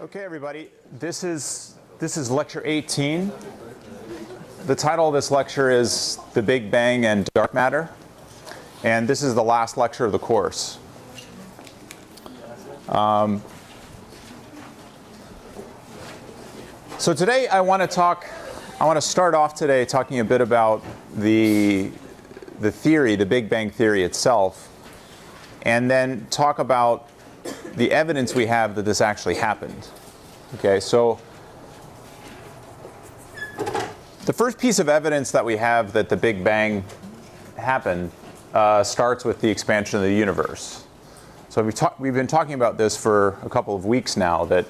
Okay, everybody, this is lecture 18. The title of this lecture is The Big Bang and Dark Matter, and this is the last lecture of the course. So today I want to start off today talking a bit about the theory, the Big Bang theory itself, and then talk about the evidence we have that this actually happened. Okay, so the first piece of evidence that we have that the Big Bang happened starts with the expansion of the universe. So we've been talking about this for a couple of weeks now, that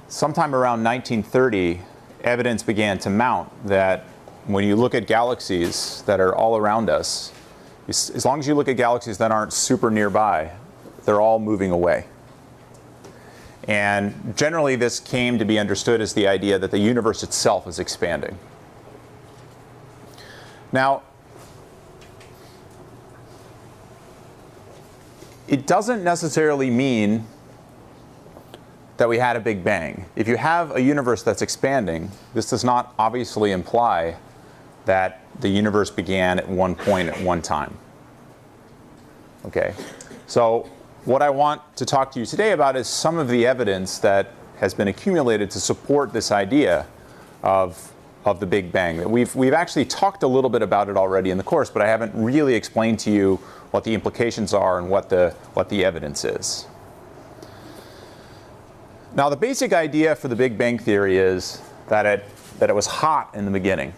sometime around 1930, evidence began to mount that when you look at galaxies that are all around us, as long as you look at galaxies that aren't super nearby, they're all moving away. And generally this came to be understood as the idea that the universe itself is expanding. Now, it doesn't necessarily mean that we had a Big Bang. If you have a universe that's expanding, this does not obviously imply that the universe began at one point at one time. Okay, so what I want to talk to you today about is some of the evidence that has been accumulated to support this idea of the Big Bang. We've actually talked a little bit about it already in the course, but I haven't really explained to you what the implications are and what the evidence is. Now, the basic idea for the Big Bang theory is that it was hot in the beginning,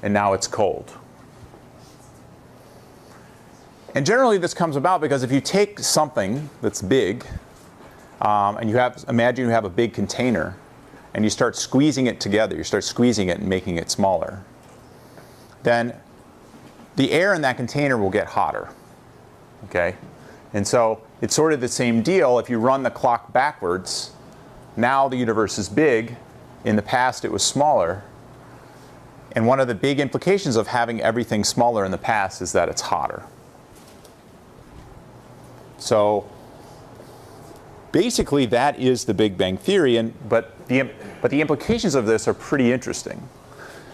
and now it's cold. And generally this comes about because if you take something that's big, and imagine you have a big container, and you start squeezing it together, you start squeezing it and making it smaller, then the air in that container will get hotter. Okay? And so it's sort of the same deal. If you run the clock backwards, now the universe is big. In the past it was smaller. And one of the big implications of having everything smaller in the past is that it's hotter. So basically that is the Big Bang theory, but the implications of this are pretty interesting.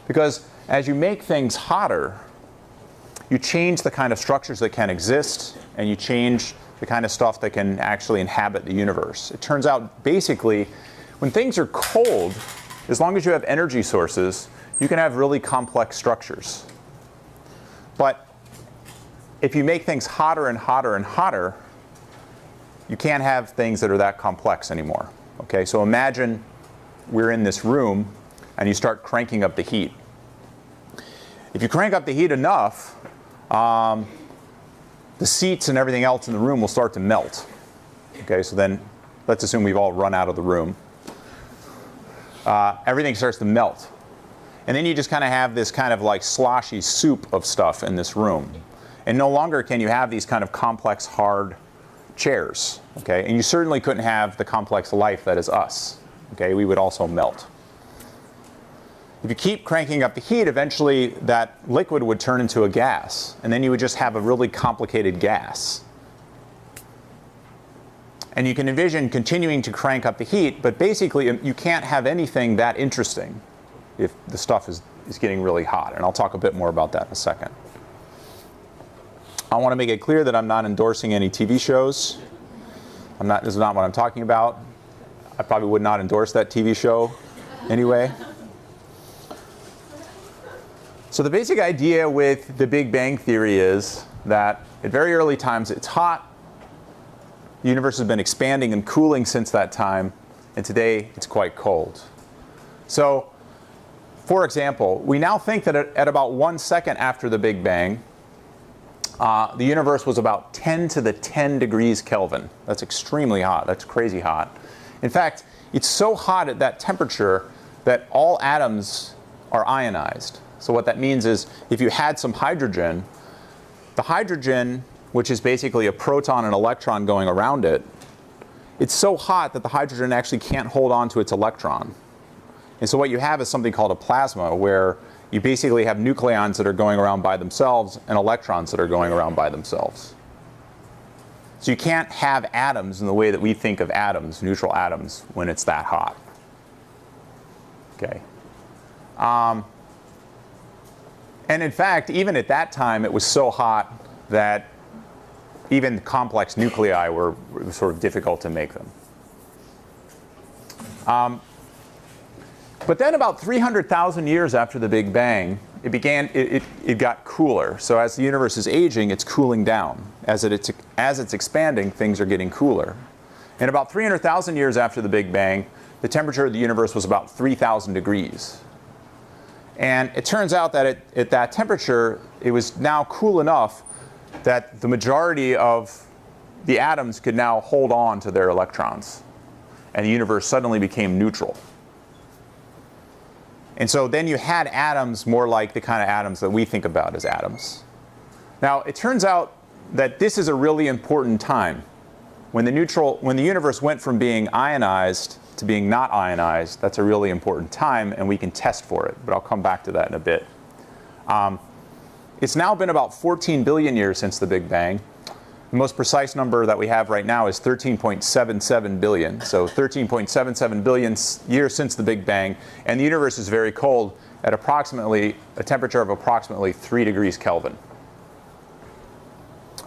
Because as you make things hotter, you change the kind of structures that can exist, and you change the kind of stuff that can actually inhabit the universe. It turns out basically when things are cold, as long as you have energy sources, you can have really complex structures. But if you make things hotter and hotter and hotter, you can't have things that are that complex anymore. Okay, so imagine we're in this room and you start cranking up the heat. If you crank up the heat enough, the seats and everything else in the room will start to melt. Okay, so then let's assume we've all run out of the room. Everything starts to melt. And then you just kind of have this kind of like sloshy soup of stuff in this room. And no longer can you have these kind of complex, hard chairs. Okay, and you certainly couldn't have the complex life that is us. Okay, we would also melt. If you keep cranking up the heat, eventually that liquid would turn into a gas, and then you would just have a really complicated gas. And you can envision continuing to crank up the heat, but basically you can't have anything that interesting if the stuff is getting really hot. And I'll talk a bit more about that in a second. I want to make it clear that I'm not endorsing any TV shows. This is not what I'm talking about. I probably would not endorse that TV show anyway. So the basic idea with the Big Bang theory is that at very early times it's hot. The universe has been expanding and cooling since that time, and today it's quite cold. So, for example, we now think that at about 1 second after the Big Bang, the universe was about 10 to the 10 degrees Kelvin. That's extremely hot. That's crazy hot. In fact, it's so hot at that temperature that all atoms are ionized. So what that means is if you had some hydrogen, the hydrogen, which is basically a proton and electron going around it, it's so hot that the hydrogen actually can't hold on to its electron. And so what you have is something called a plasma, where you basically have nucleons that are going around by themselves and electrons that are going around by themselves. So you can't have atoms in the way that we think of atoms, neutral atoms, when it's that hot. Okay. And in fact, even at that time, it was so hot that even complex nuclei were sort of difficult to make them. But then about 300,000 years after the Big Bang, it got cooler. So as the universe is aging, it's cooling down. As it's expanding, things are getting cooler. And about 300,000 years after the Big Bang, the temperature of the universe was about 3,000 degrees. And it turns out that at that temperature, it was now cool enough that the majority of the atoms could now hold on to their electrons. And the universe suddenly became neutral. And so then you had atoms more like the kind of atoms that we think about as atoms. Now, it turns out that this is a really important time. When the universe went from being ionized to being not ionized, that's a really important time, and we can test for it. But I'll come back to that in a bit. It's now been about 14 billion years since the Big Bang. The most precise number that we have right now is 13.77 billion. So 13.77 billion years since the Big Bang. And the universe is very cold at approximately a temperature of approximately 3 degrees Kelvin.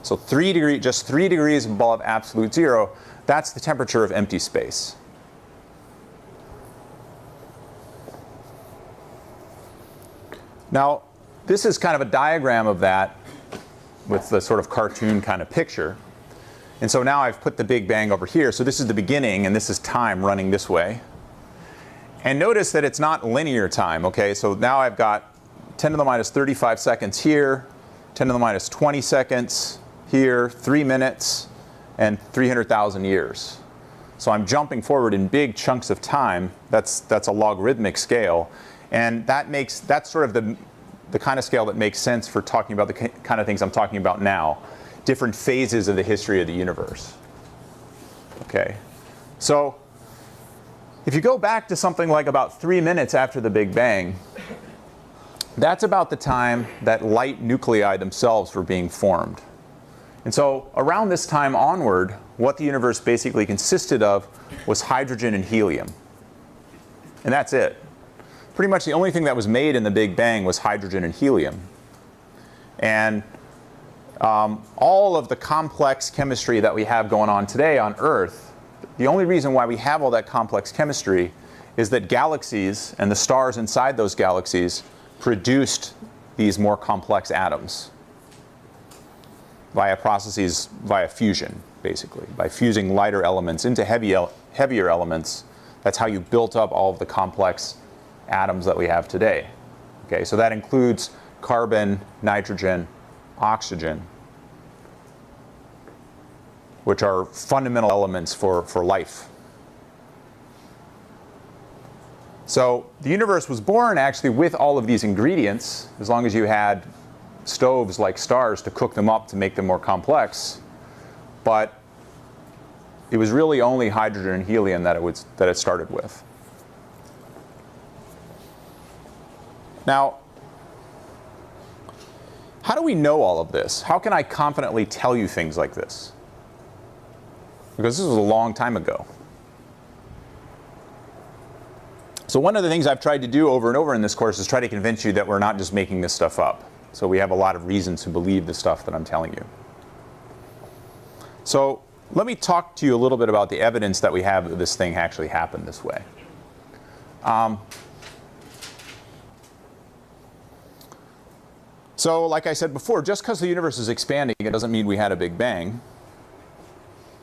So just 3 degrees above absolute zero, that's the temperature of empty space. Now, this is kind of a diagram of that with the sort of cartoon kind of picture. And so now I've put the Big Bang over here. So this is the beginning, and this is time running this way. And notice that it's not linear time, okay? So now I've got 10 to the minus 35 seconds here, 10 to the minus 20 seconds here, 3 minutes, and 300,000 years. So I'm jumping forward in big chunks of time. That's a logarithmic scale. And that's sort of the kind of scale that makes sense for talking about the kind of things I'm talking about now. Different phases of the history of the universe. Okay. So if you go back to something like about 3 minutes after the Big Bang, that's about the time that light nuclei themselves were being formed. And so around this time onward, what the universe basically consisted of was hydrogen and helium. And that's it. Pretty much the only thing that was made in the Big Bang was hydrogen and helium. And all of the complex chemistry that we have going on today on Earth, the only reason why we have all that complex chemistry is that galaxies and the stars inside those galaxies produced these more complex atoms via processes, via fusion, basically. By fusing lighter elements into heavier elements, that's how you built up all of the complex atoms that we have today. Okay, so that includes carbon, nitrogen, oxygen, which are fundamental elements for life. So the universe was born actually with all of these ingredients, as long as you had stoves like stars to cook them up to make them more complex. But it was really only hydrogen and helium that it started with. Now, how do we know all of this? How can I confidently tell you things like this? Because this was a long time ago. So one of the things I've tried to do over and over in this course is try to convince you that we're not just making this stuff up. So we have a lot of reasons to believe the stuff that I'm telling you. So let me talk to you a little bit about the evidence that we have that this thing actually happened this way. So like I said before, just because the universe is expanding, it doesn't mean we had a Big Bang.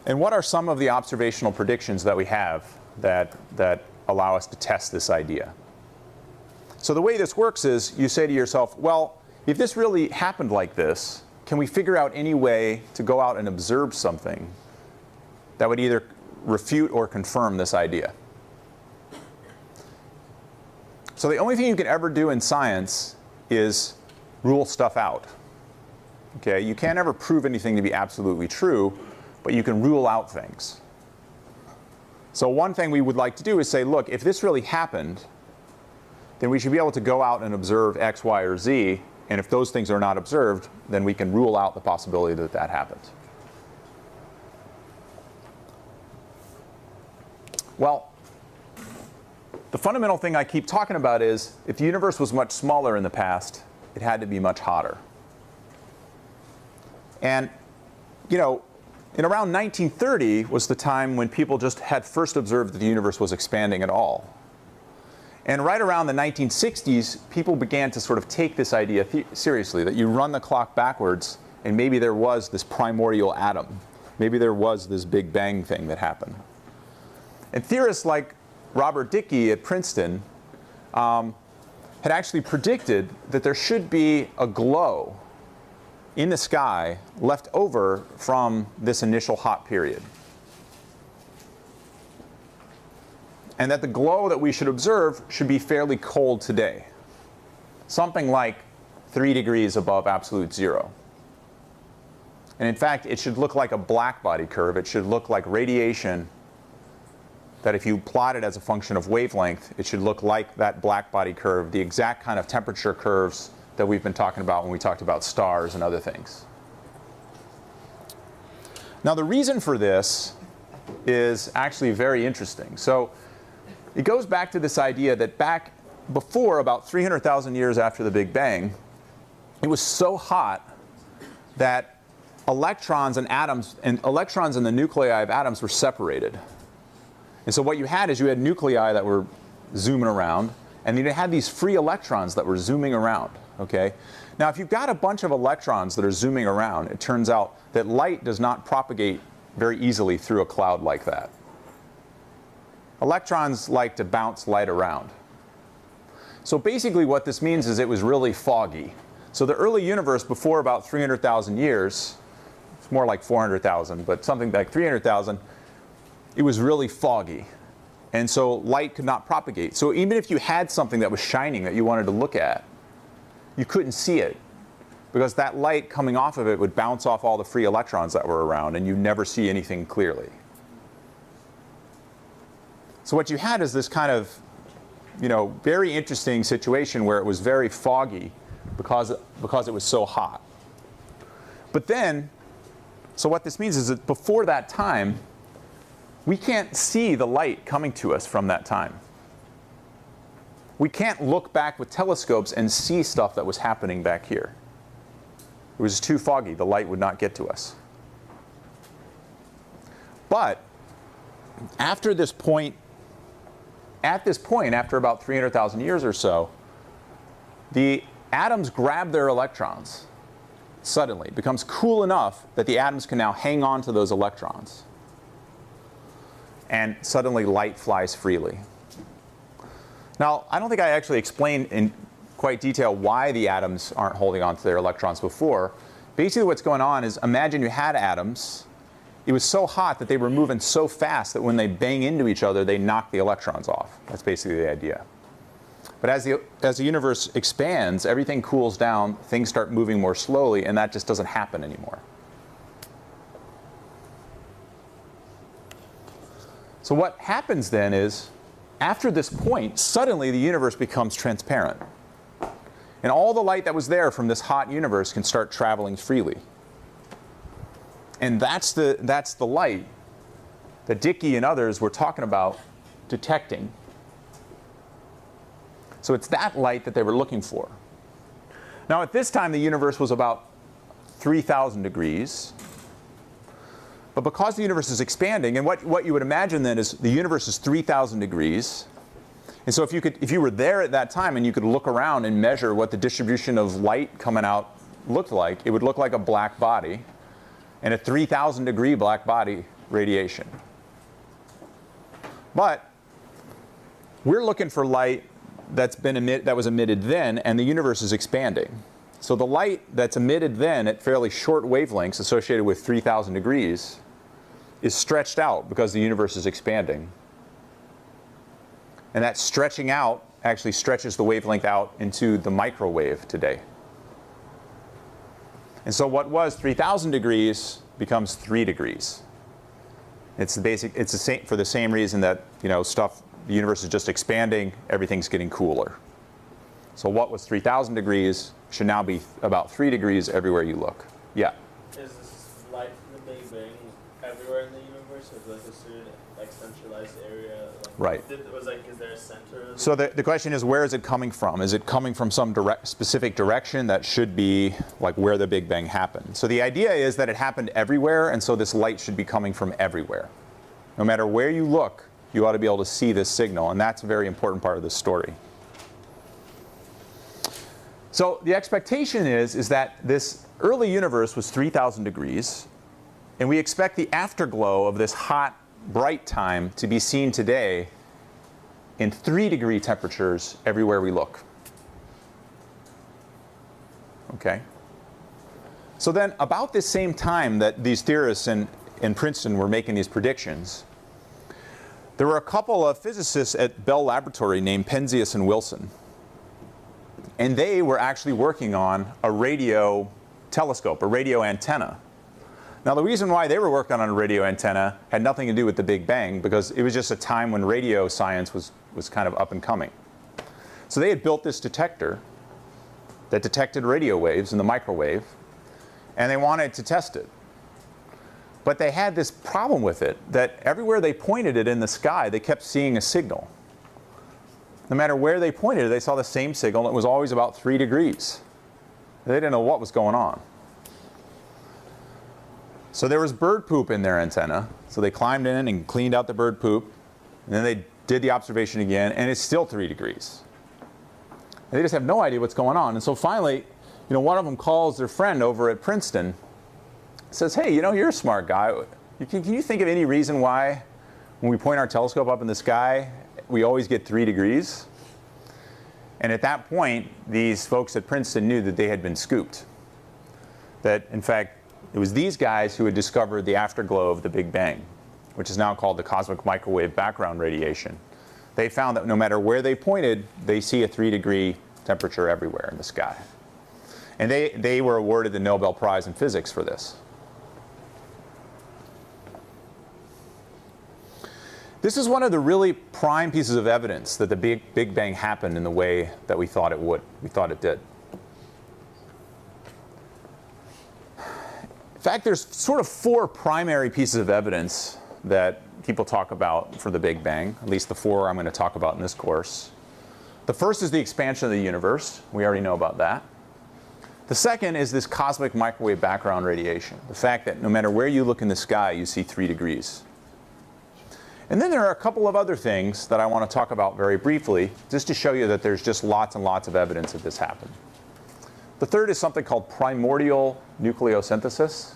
And what are some of the observational predictions that we have that allow us to test this idea? So the way this works is you say to yourself, well, if this really happened like this, can we figure out any way to go out and observe something that would either refute or confirm this idea? So the only thing you can ever do in science is rule stuff out. Okay? You can't ever prove anything to be absolutely true, but you can rule out things. So one thing we would like to do is say, look, if this really happened, then we should be able to go out and observe X, Y, or Z, and if those things are not observed, then we can rule out the possibility that that happened. Well, the fundamental thing I keep talking about is if the universe was much smaller in the past, it had to be much hotter. And, you know, in around 1930 was the time when people just had first observed that the universe was expanding at all. And right around the 1960s, people began to sort of take this idea seriously, that you run the clock backwards and maybe there was this primordial atom. Maybe there was this Big Bang thing that happened. And theorists like Robert Dicke at Princeton had actually predicted that there should be a glow in the sky left over from this initial hot period. And that the glow that we should observe should be fairly cold today. Something like 3 degrees above absolute zero. And in fact, it should look like a black body curve. It should look like radiation that if you plot it as a function of wavelength, it should look like that black body curve, the exact kind of temperature curves that we've been talking about when we talked about stars and other things. Now the reason for this is actually very interesting. So it goes back to this idea that back before, about 300,000 years after the Big Bang, it was so hot that electrons and atoms, and electrons in the nuclei of atoms were separated. And so what you had is you had nuclei that were zooming around, and you had these free electrons that were zooming around. Okay? Now if you've got a bunch of electrons that are zooming around, it turns out that light does not propagate very easily through a cloud like that. Electrons like to bounce light around. So basically what this means is it was really foggy. So the early universe before about 300,000 years, it's more like 400,000, but something like 300,000, it was really foggy. And so light could not propagate. So even if you had something that was shining that you wanted to look at, you couldn't see it, because that light coming off of it would bounce off all the free electrons that were around, and you'd never see anything clearly. So what you had is this kind of, you know, very interesting situation where it was very foggy because it was so hot. But then, so what this means is that before that time, we can't see the light coming to us from that time. We can't look back with telescopes and see stuff that was happening back here. It was too foggy. The light would not get to us. But after this point, after about 300,000 years or so, the atoms grab their electrons suddenly. It becomes cool enough that the atoms can now hang on to those electrons. And suddenly light flies freely. Now, I don't think I actually explained in quite detail why the atoms aren't holding on to their electrons before. Basically what's going on is, imagine you had atoms. It was so hot that they were moving so fast that when they bang into each other, they knock the electrons off. That's basically the idea. But as the universe expands, everything cools down, things start moving more slowly, and that just doesn't happen anymore. So what happens then is, after this point, suddenly the universe becomes transparent. And all the light that was there from this hot universe can start traveling freely. And that's the light that Dicke and others were talking about detecting. So it's that light that they were looking for. Now at this time the universe was about 3,000 degrees. But because the universe is expanding, and what you would imagine then is the universe is 3,000 degrees. And so if you were there at that time and you could look around and measure what the distribution of light coming out looked like, it would look like a black body and a 3,000 degree black body radiation. But we're looking for light that was emitted then, and the universe is expanding. So the light that's emitted then at fairly short wavelengths associated with 3,000 degrees is stretched out because the universe is expanding. And that stretching out actually stretches the wavelength out into the microwave today. And so what was 3,000 degrees becomes 3 degrees. It's the same, for the same reason that, you know, the universe is just expanding, everything's getting cooler. So what was 3,000 degrees should now be about 3 degrees everywhere you look. Yeah? Is this light from the Big Bang ever everywhere in the universe, or like a certain like centralized area? Like, Right. Is there a center? So the question is, where is it coming from? Is it coming from some specific direction that should be like where the Big Bang happened? So the idea is that it happened everywhere, and so this light should be coming from everywhere. No matter where you look, you ought to be able to see this signal, and that's a very important part of this story. So the expectation is that this early universe was 3,000 degrees, and we expect the afterglow of this hot, bright time to be seen today in 3-degree temperatures everywhere we look. Okay? So then, about this same time that these theorists in Princeton were making these predictions, there were a couple of physicists at Bell Laboratory named Penzias and Wilson. And they were actually working on a radio telescope, a radio antenna. Now, the reason why they were working on a radio antenna had nothing to do with the Big Bang, because it was just a time when radio science was kind of up and coming. So they had built this detector that detected radio waves in the microwave, and they wanted to test it. But they had this problem with it, that everywhere they pointed it in the sky, they kept seeing a signal. No matter where they pointed it, they saw the same signal. It was always about 3 degrees. They didn't know what was going on. So there was bird poop in their antenna. So they climbed in and cleaned out the bird poop. And then they did the observation again, and it's still 3 degrees. And they just have no idea what's going on. And so finally, one of them calls their friend over at Princeton, says, hey, you're a smart guy. Can you think of any reason why when we point our telescope up in the sky, we always get 3 degrees? And at that point, these folks at Princeton knew that they had been scooped. That, in fact, it was these guys who had discovered the afterglow of the Big Bang, which is now called the cosmic microwave background radiation. They found that no matter where they pointed, they see a 3-degree temperature everywhere in the sky. And they were awarded the Nobel Prize in Physics for this. This is one of the really prime pieces of evidence that the Big Bang happened in the way that we thought it would. We thought it did. In fact, there's sort of 4 primary pieces of evidence that people talk about for the Big Bang, at least the 4 I'm going to talk about in this course. The first is the expansion of the universe. We already know about that. The second is this cosmic microwave background radiation, the fact that no matter where you look in the sky, you see 3 degrees. And then there are a couple of other things that I want to talk about very briefly, just to show you that there's just lots and lots of evidence that this happened. The third is something called primordial nucleosynthesis.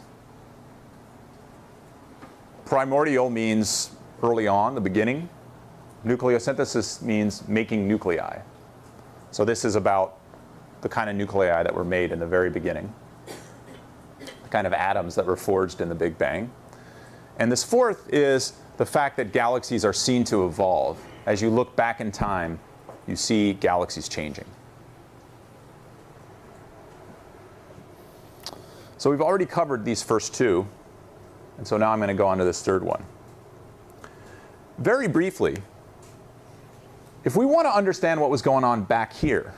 Primordial means early on, the beginning. Nucleosynthesis means making nuclei. So this is about the kind of nuclei that were made in the very beginning, the kind of atoms that were forged in the Big Bang. And this fourth is the fact that galaxies are seen to evolve. As you look back in time, you see galaxies changing. So we've already covered these first 2, and so now I'm going to go on to this third one. Very briefly, if we want to understand what was going on back here,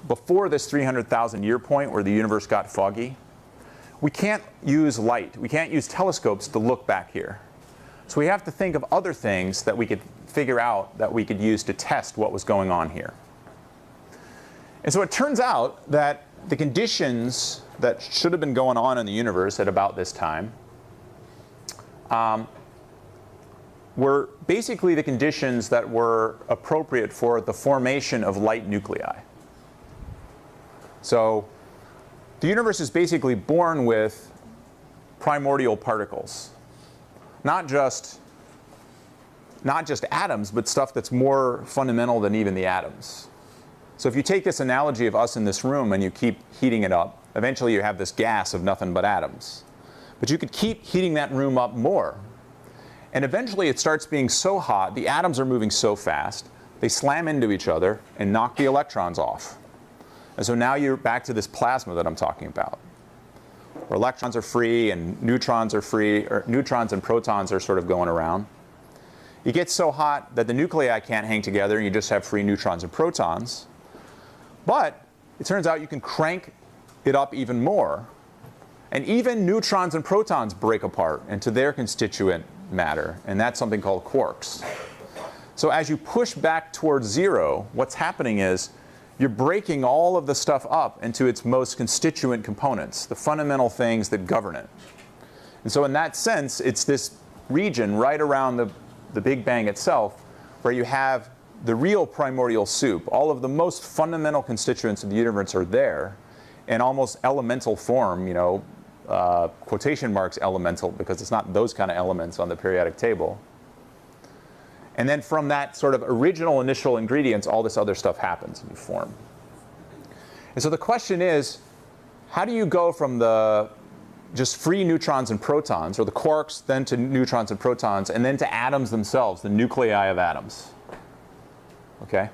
before this 300,000 year point where the universe got foggy, we can't use light. We can't use telescopes to look back here. So we have to think of other things that we could figure out that we could use to test what was going on here. And so it turns out that the conditions that should have been going on in the universe at about this time were basically the conditions that were appropriate for the formation of light nuclei. So the universe is basically born with primordial particles. Not just atoms, but stuff that's more fundamental than even the atoms. So if you take this analogy of us in this room and you keep heating it up, eventually you have this gas of nothing but atoms. But you could keep heating that room up more. And eventually it starts being so hot, the atoms are moving so fast, they slam into each other and knock the electrons off. And so now you're back to this plasma that I'm talking about, where electrons are free and neutrons are free, or neutrons and protons are sort of going around. It gets so hot that the nuclei can't hang together and you just have free neutrons and protons. But it turns out you can crank it up even more. And even neutrons and protons break apart into their constituent matter, and that's something called quarks. So as you push back towards zero, what's happening is you're breaking all of the stuff up into its most constituent components, the fundamental things that govern it. And so in that sense, it's this region right around the Big Bang itself where you have the real primordial soup. All of the most fundamental constituents of the universe are there in almost elemental form, you know, quotation marks elemental, because it's not those kind of elements on the periodic table. And then from that sort of original initial ingredients, all this other stuff happens and you form. And so the question is, how do you go from the just free neutrons and protons, or the quarks, then to neutrons and protons, and then to atoms themselves, the nuclei of atoms? Okay?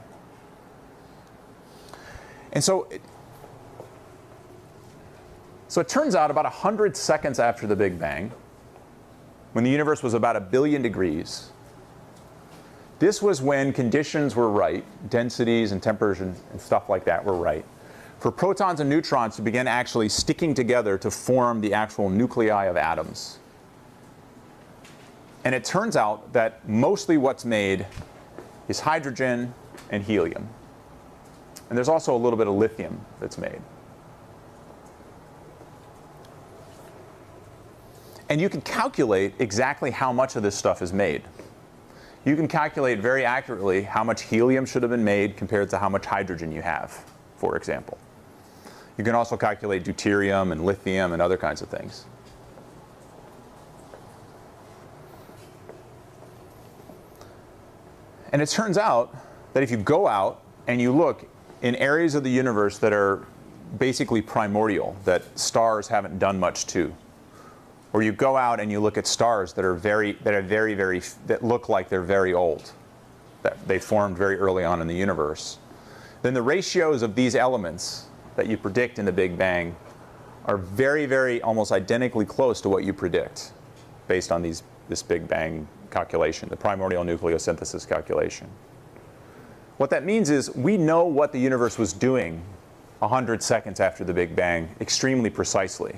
And so it turns out about 100 seconds after the Big Bang, when the universe was about 1 billion degrees, this was when conditions were right, densities and temperatures and stuff like that were right, for protons and neutrons to begin actually sticking together to form the actual nuclei of atoms. And it turns out that mostly what's made is hydrogen and helium. And there's also a little bit of lithium that's made. And you can calculate exactly how much of this stuff is made. You can calculate very accurately how much helium should have been made compared to how much hydrogen you have, for example. You can also calculate deuterium and lithium and other kinds of things. And it turns out that if you go out and you look in areas of the universe that are basically primordial, that stars haven't done much to, or you go out and you look at stars that look like they're very old, that they formed very early on in the universe, then the ratios of these elements that you predict in the Big Bang are very, very almost identically close to what you predict based on this Big Bang calculation, the primordial nucleosynthesis calculation. What that means is we know what the universe was doing 100 seconds after the Big Bang extremely precisely.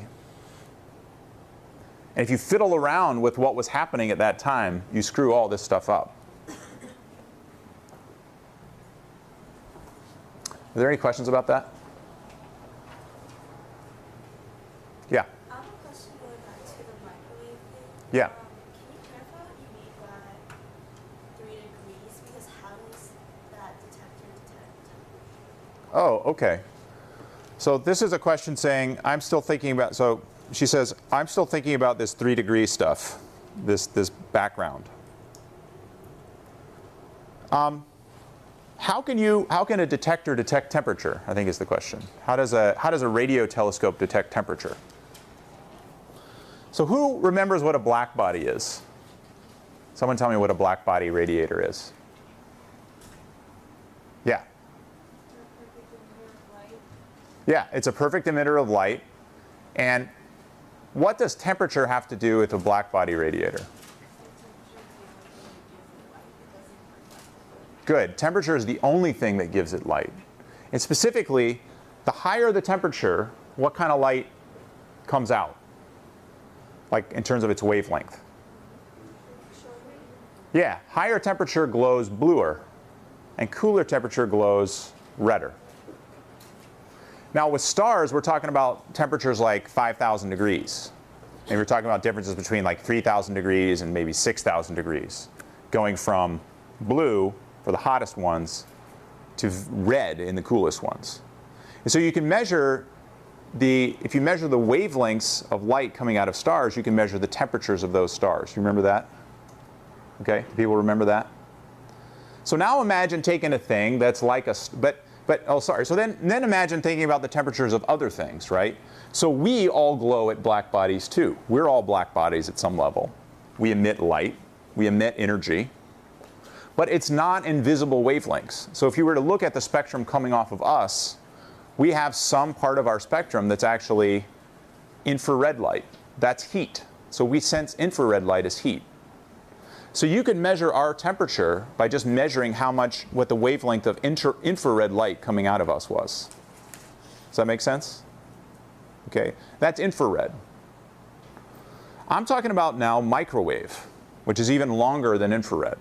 And if you fiddle around with what was happening at that time, you screw all this stuff up. Are there any questions about that? Yeah. I have a question going back to the microwave thing. Yeah. Can you clarify what you mean by 3 degrees? Because how does that detector detect? Oh, okay. So this is a question saying, I'm still thinking about, so she says, I'm still thinking about this 3 degree stuff, this background. How can a detector detect temperature, I think is the question. How does a radio telescope detect temperature? So who remembers what a black body is? Someone tell me what a black body radiator is. Yeah. Yeah, it's a perfect emitter of light. And what does temperature have to do with a black body radiator? Good. Temperature is the only thing that gives it light. And specifically, the higher the temperature, what kind of light comes out? Like in terms of its wavelength. Yeah, higher temperature glows bluer, and cooler temperature glows redder. Now with stars, we're talking about temperatures like 5,000 degrees. And we're talking about differences between like 3,000 degrees and maybe 6,000 degrees, going from blue for the hottest ones to red in the coolest ones. And so you can measure if you measure the wavelengths of light coming out of stars, you can measure the temperatures of those stars. You remember that? Okay, do people remember that? So now imagine taking a thing that's like a, so then imagine thinking about the temperatures of other things, right? So we all glow at black bodies too. We're all black bodies at some level. We emit light, we emit energy, but it's not in visible wavelengths. So if you were to look at the spectrum coming off of us, we have some part of our spectrum that's actually infrared light. That's heat. So we sense infrared light as heat. So you can measure our temperature by just measuring what the wavelength of infrared light coming out of us was. Does that make sense? Okay, that's infrared. I'm talking about now microwave, which is even longer than infrared.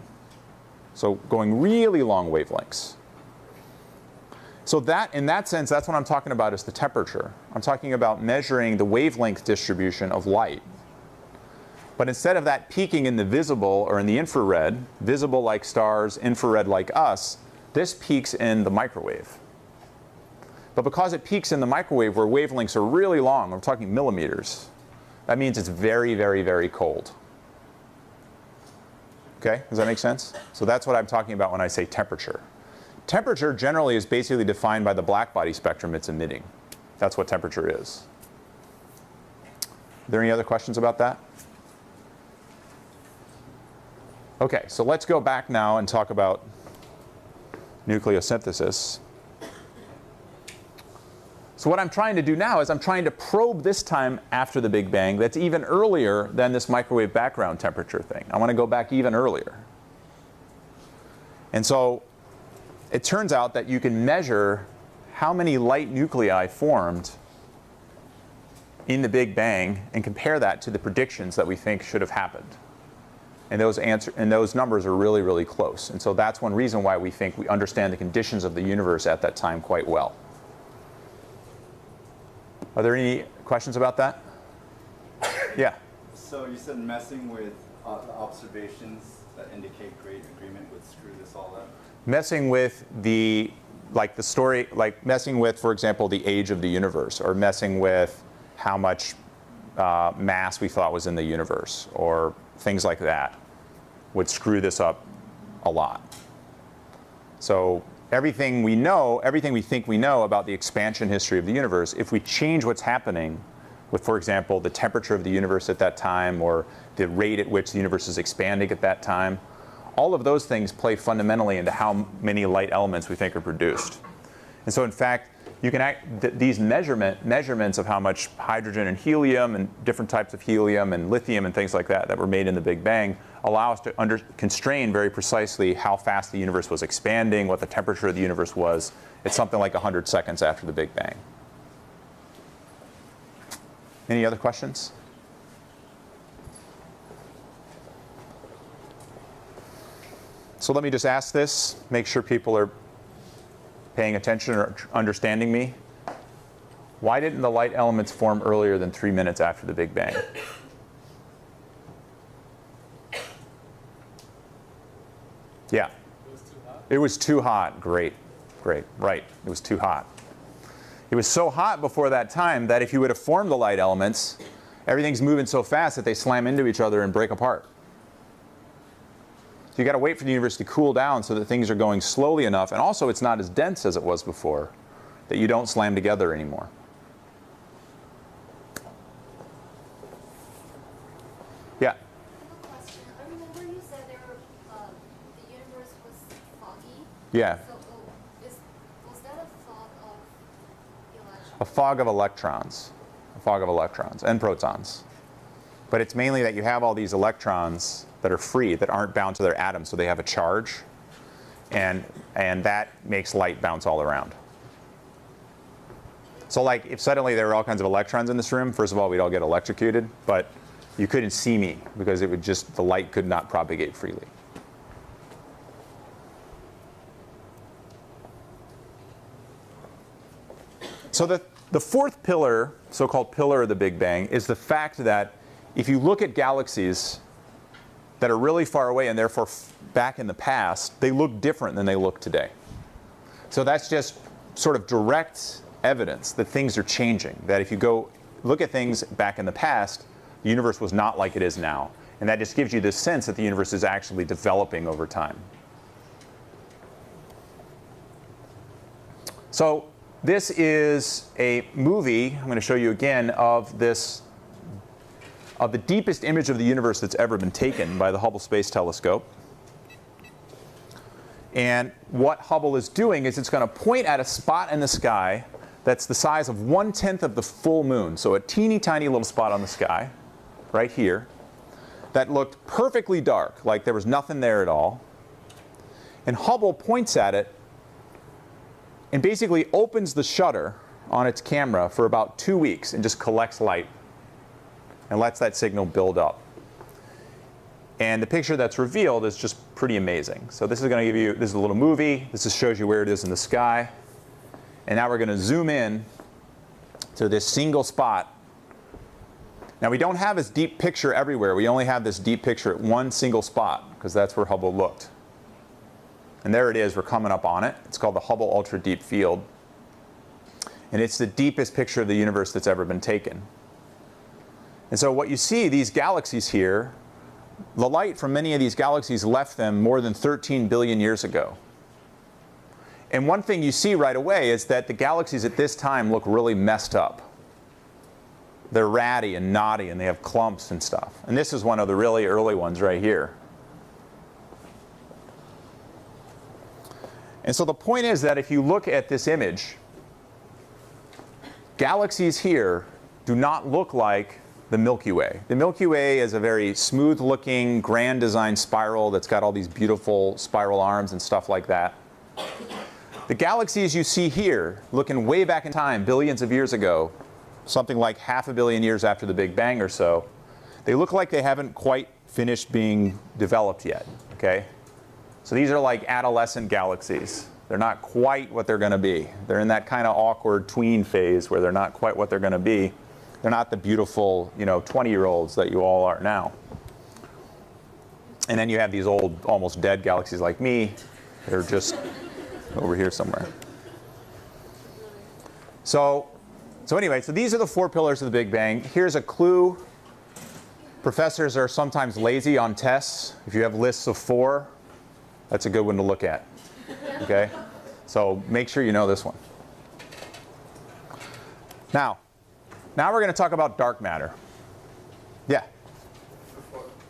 So going really long wavelengths. So that, in that sense, that's what I'm talking about is the temperature. I'm talking about measuring the wavelength distribution of light. But instead of that peaking in the visible or in the infrared, visible like stars, infrared like us, this peaks in the microwave. But because it peaks in the microwave where wavelengths are really long, we're talking millimeters, that means it's very, very, very cold. Okay, does that make sense? So that's what I'm talking about when I say temperature. Temperature generally is basically defined by the blackbody spectrum it's emitting. That's what temperature is. Are there any other questions about that? Okay, so let's go back now and talk about nucleosynthesis. So what I'm trying to do now is I'm trying to probe this time after the Big Bang that's even earlier than this microwave background temperature thing. I want to go back even earlier. And so it turns out that you can measure how many light nuclei formed in the Big Bang and compare that to the predictions that we think should have happened. And those numbers are really, really close. And so that's one reason why we think we understand the conditions of the universe at that time quite well. Are there any questions about that? Yeah. So you said messing with observations that indicate great agreement would screw this all up? Messing with messing with, for example, the age of the universe, or messing with how much mass we thought was in the universe, or things like that would screw this up a lot. So everything we know, everything we think we know about the expansion history of the universe, if we change what's happening with, for example, the temperature of the universe at that time, or the rate at which the universe is expanding at that time, all of those things play fundamentally into how many light elements we think are produced. And so in fact, you can these measurements of how much hydrogen and helium and different types of helium and lithium and things like that were made in the Big Bang allow us to constrain very precisely how fast the universe was expanding, what the temperature of the universe was. It's something like 100 seconds after the Big Bang. Any other questions? So let me just ask this, make sure people are paying attention or understanding me. Why didn't the light elements form earlier than 3 minutes after the Big Bang? Yeah. It was too hot? It was too hot. Great. Great. Right. It was too hot. It was so hot before that time that if you would have formed the light elements, everything's moving so fast that they slam into each other and break apart. So you got to wait for the universe to cool down so that things are going slowly enough, and also it's not as dense as it was before, that you don't slam together anymore. Yeah? I have a question. I remember you said the universe was foggy. Yeah. So was that a fog of electrons? A fog of electrons. A fog of electrons and protons. But it's mainly that you have all these electrons that are free, that aren't bound to their atoms, so they have a charge, and that makes light bounce all around. So like if suddenly there were all kinds of electrons in this room, first of all, we'd all get electrocuted, but you couldn't see me because it would just, the light could not propagate freely. So the fourth pillar, so-called pillar of the Big Bang, is the fact that if you look at galaxies that are really far away and therefore back in the past, they look different than they look today. So that's just sort of direct evidence that things are changing, that if you go look at things back in the past, the universe was not like it is now. And that just gives you this sense that the universe is actually developing over time. So this is a movie, I'm going to show you again, of the deepest image of the universe that's ever been taken by the Hubble Space Telescope. And what Hubble is doing is it's going to point at a spot in the sky that's the size of 1/10 of the full moon. So a teeny tiny little spot on the sky, right here, that looked perfectly dark, like there was nothing there at all. And Hubble points at it and basically opens the shutter on its camera for about 2 weeks and just collects light. and lets that signal build up. And the picture that's revealed is just pretty amazing. So this is going to give you, this is a little movie. This just shows you where it is in the sky. And now we're going to zoom in to this single spot. Now we don't have this deep picture everywhere. We only have this deep picture at one single spot, because that's where Hubble looked. And there it is. We're coming up on it. It's called the Hubble Ultra Deep Field. And it's the deepest picture of the universe that's ever been taken. And so what you see, these galaxies here, the light from many of these galaxies left them more than 13 billion years ago. And one thing you see right away is that the galaxies at this time look really messed up. They're ratty and knotty, and they have clumps and stuff. And this is one of the really early ones right here. And so the point is that if you look at this image, galaxies here do not look like the Milky Way. The Milky Way is a very smooth-looking, grand design spiral that's got all these beautiful spiral arms and stuff like that. The galaxies you see here, looking way back in time, billions of years ago, something like 500 million years after the Big Bang or so, they look like they haven't quite finished being developed yet, okay? So these are like adolescent galaxies. They're not quite what they're going to be. They're in that kind of awkward tween phase where they're not quite what they're going to be. They're not the beautiful, 20-year-olds that you all are now. And then you have these old, almost dead galaxies like me. They're just over here somewhere. So anyway, so these are the 4 pillars of the Big Bang. Here's a clue. Professors are sometimes lazy on tests. If you have lists of 4, that's a good one to look at. Okay? So make sure you know this one. Now we're going to talk about dark matter. Yeah?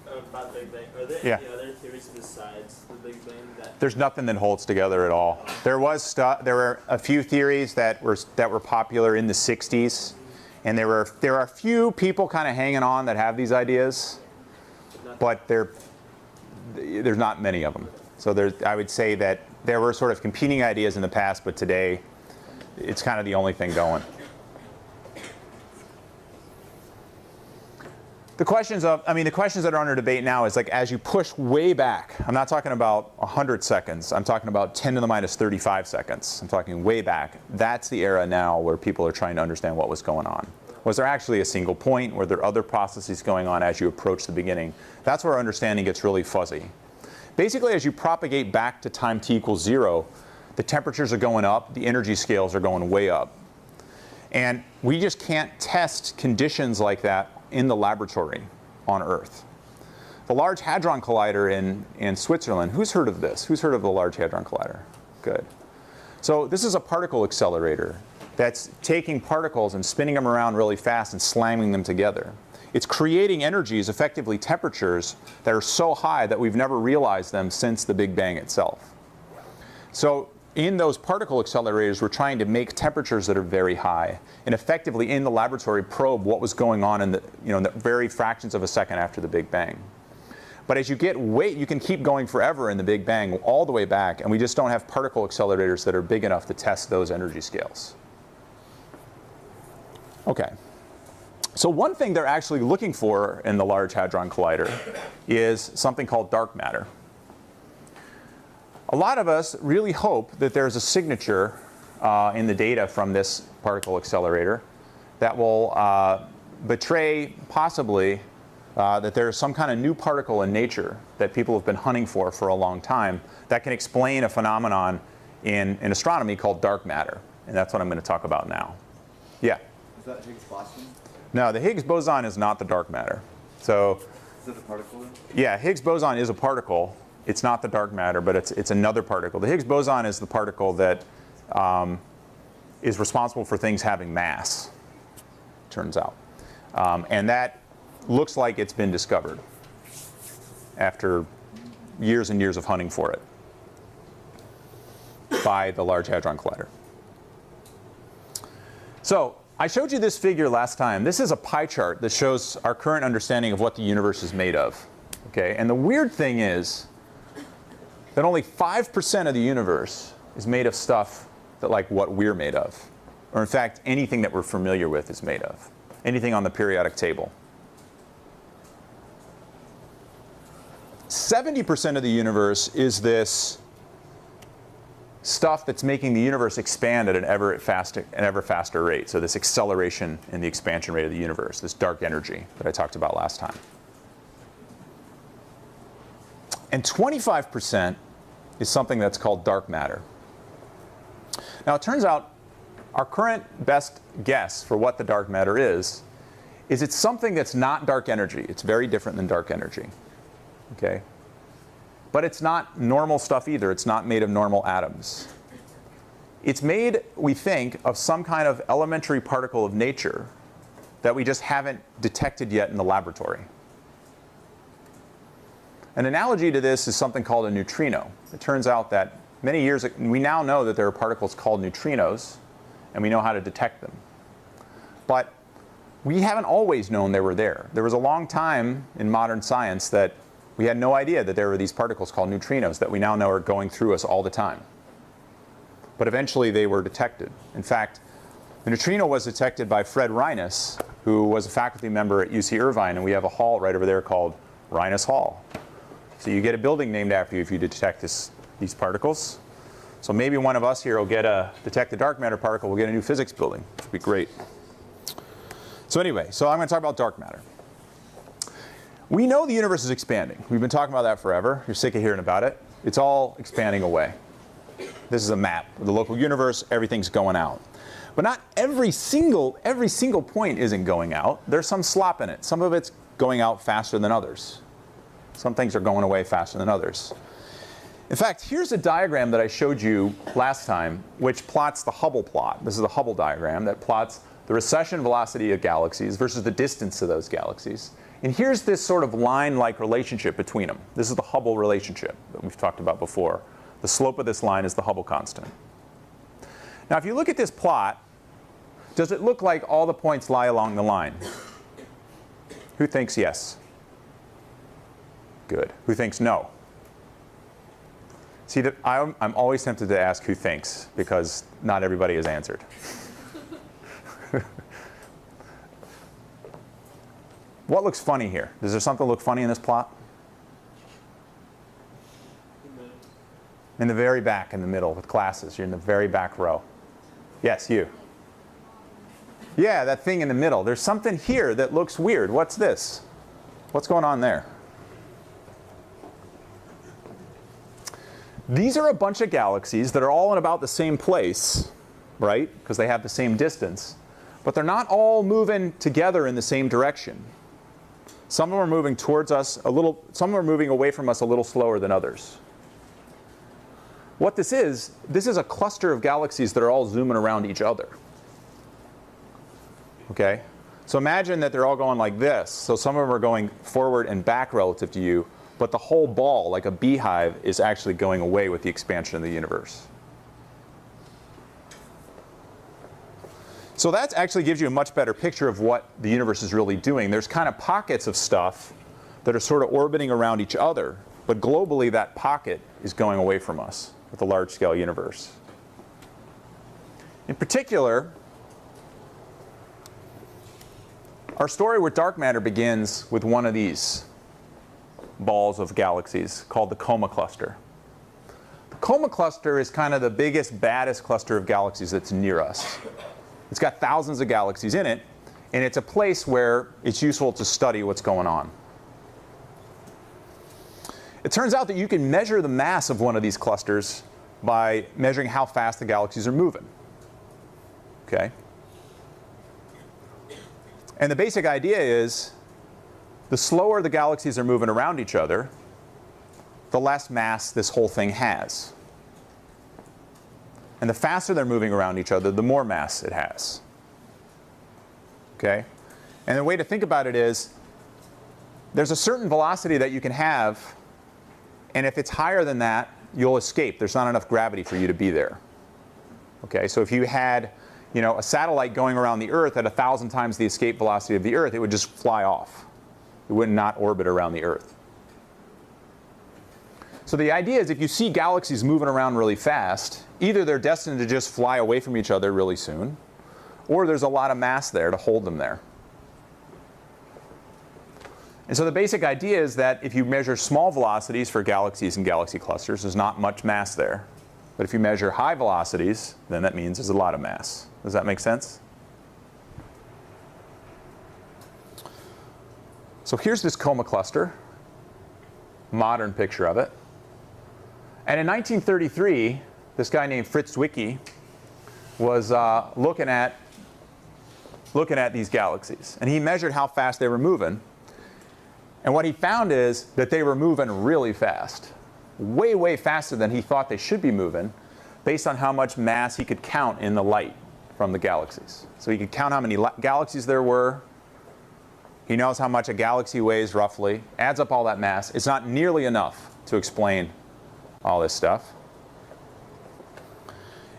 About Big Bang, are there any other theories besides the Big Bang that... There's nothing that holds together at all. There were a few theories that were popular in the 60s, and there are a few people kind of hanging on that have these ideas, but there's not many of them. So I would say that there were sort of competing ideas in the past, but today it's kind of the only thing going. The questions that are under debate now is like as you push way back. I'm not talking about 100 seconds. I'm talking about 10 to the minus 35 seconds. I'm talking way back. That's the era now where people are trying to understand what was going on. Was there actually a single point? Were there other processes going on as you approach the beginning? That's where our understanding gets really fuzzy. Basically, as you propagate back to time t equals 0, the temperatures are going up, the energy scales are going way up. And we just can't test conditions like that in the laboratory on Earth. The Large Hadron Collider in Switzerland, who's heard of this? Who's heard of the Large Hadron Collider? Good. So this is a particle accelerator that's taking particles and spinning them around really fast and slamming them together. It's creating energies, effectively temperatures, that are so high that we've never realized them since the Big Bang itself. So in those particle accelerators, we're trying to make temperatures that are very high, and effectively in the laboratory probe what was going on in the very fractions of a second after the Big Bang. But as you you can keep going forever in the Big Bang, all the way back, and we just don't have particle accelerators that are big enough to test those energy scales. Okay. So one thing they're actually looking for in the Large Hadron Collider is something called dark matter. A lot of us really hope that there's a signature in the data from this particle accelerator that will betray possibly that there's some kind of new particle in nature that people have been hunting for a long time that can explain a phenomenon in astronomy called dark matter. And that's what I'm going to talk about now. Yeah? Is that Higgs boson? No, the Higgs boson is not the dark matter. So, Is it a particle? yeah, Higgs boson is a particle. It's not the dark matter, but it's another particle. The Higgs boson is the particle that is responsible for things having mass, turns out. And that looks like it's been discovered after years and years of hunting for it by the Large Hadron Collider. So I showed you this figure last time. This is a pie chart that shows our current understanding of what the universe is made of. Okay? And the weird thing is that only 5% of the universe is made of stuff that like what we're made of. Or in fact, anything that we're familiar with is made of. Anything on the periodic table. 70% of the universe is this stuff that's making the universe expand at an ever faster rate. So this acceleration in the expansion rate of the universe, this dark energy that I talked about last time. And 25% is something that's called dark matter. Now it turns out our current best guess for what the dark matter is it's something that's not dark energy. It's very different than dark energy. Okay? But it's not normal stuff either. It's not made of normal atoms. It's made, we think, of some kind of elementary particle of nature that we just haven't detected yet in the laboratory. An analogy to this is something called a neutrino. It turns out that many years ago, we now know that there are particles called neutrinos, and we know how to detect them. But we haven't always known they were there. There was a long time in modern science that we had no idea that there were these particles called neutrinos that we now know are going through us all the time. But eventually they were detected. In fact, the neutrino was detected by Fred Reines, who was a faculty member at UC Irvine, and we have a hall right over there called Reines Hall. So you get a building named after you if you detect these particles. So maybe one of us here will detect a dark matter particle, we'll get a new physics building, which would be great. So anyway, so I'm going to talk about dark matter. We know the universe is expanding. We've been talking about that forever. You're sick of hearing about it. It's all expanding away. This is a map of the local universe. Everything's going out. But not every single point isn't going out. There's some slop in it. Some of it's going out faster than others. Some things are going away faster than others. In fact, here's a diagram that I showed you last time, which plots the Hubble plot. This is the Hubble diagram that plots the recession velocity of galaxies versus the distance to those galaxies. And here's this sort of line-like relationship between them. This is the Hubble relationship that we've talked about before. The slope of this line is the Hubble constant. Now, if you look at this plot, does it look like all the points lie along the line? Who thinks yes? Good. Who thinks no? See, I'm always tempted to ask who thinks, because not everybody has answered. What looks funny here? Does there something look funny in this plot? In the very back, in the middle, with classes. You're in the very back row. Yes, you. Yeah, that thing in the middle. There's something here that looks weird. What's this? What's going on there? These are a bunch of galaxies that are all in about the same place, right? Because they have the same distance. But they're not all moving together in the same direction. Some of them are moving towards us a little, some are moving away from us a little slower than others. What this is a cluster of galaxies that are all zooming around each other. Okay? So imagine that they're all going like this. So some of them are going forward and back relative to you, but the whole ball, like a beehive, is actually going away with the expansion of the universe. So that actually gives you a much better picture of what the universe is really doing. There's kind of pockets of stuff that are sort of orbiting around each other, but globally that pocket is going away from us with a large-scale universe. In particular, our story with dark matter begins with one of these balls of galaxies called the Coma Cluster. The Coma Cluster is kind of the biggest, baddest cluster of galaxies that's near us. It's got thousands of galaxies in it, and it's a place where it's useful to study what's going on. It turns out that you can measure the mass of one of these clusters by measuring how fast the galaxies are moving. Okay? And the basic idea is the slower the galaxies are moving around each other, the less mass this whole thing has. And the faster they're moving around each other, the more mass it has. Okay? And the way to think about it is, there's a certain velocity that you can have, and if it's higher than that, you'll escape. There's not enough gravity for you to be there. Okay? So if you had, a satellite going around the Earth at 1,000 times the escape velocity of the Earth, it would just fly off. It would not orbit around the Earth. So the idea is if you see galaxies moving around really fast, either they're destined to just fly away from each other really soon, or there's a lot of mass there to hold them there. And so the basic idea is that if you measure small velocities for galaxies and galaxy clusters, there's not much mass there. But if you measure high velocities, then that means there's a lot of mass. Does that make sense? So here's this Coma cluster, modern picture of it. And in 1933, this guy named Fritz Zwicky was looking at these galaxies. And he measured how fast they were moving. And what he found is that they were moving really fast. Way, way faster than he thought they should be moving, based on how much mass he could count in the light from the galaxies. So he could count how many galaxies there were. He knows how much a galaxy weighs roughly, adds up all that mass. It's not nearly enough to explain all this stuff.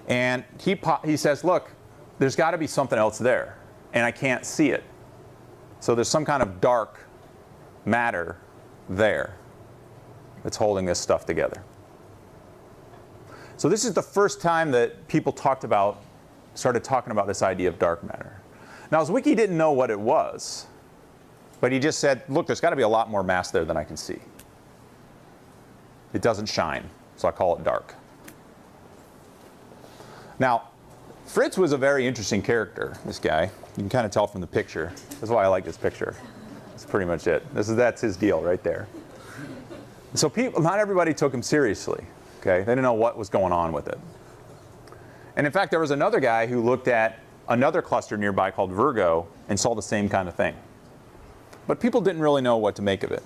And he says, look, there's got to be something else there, and I can't see it. So there's some kind of dark matter there that's holding this stuff together. So this is the first time that people started talking about this idea of dark matter. Now, Zwicky didn't know what it was, but he just said, look, there's got to be a lot more mass there than I can see. It doesn't shine, so I call it dark. Now, Fritz was a very interesting character, this guy. You can kind of tell from the picture. That's why I like this picture. That's pretty much it. That's his deal right there. So not everybody took him seriously. Okay? They didn't know what was going on with it. And in fact, there was another guy who looked at another cluster nearby called Virgo and saw the same kind of thing. But people didn't really know what to make of it.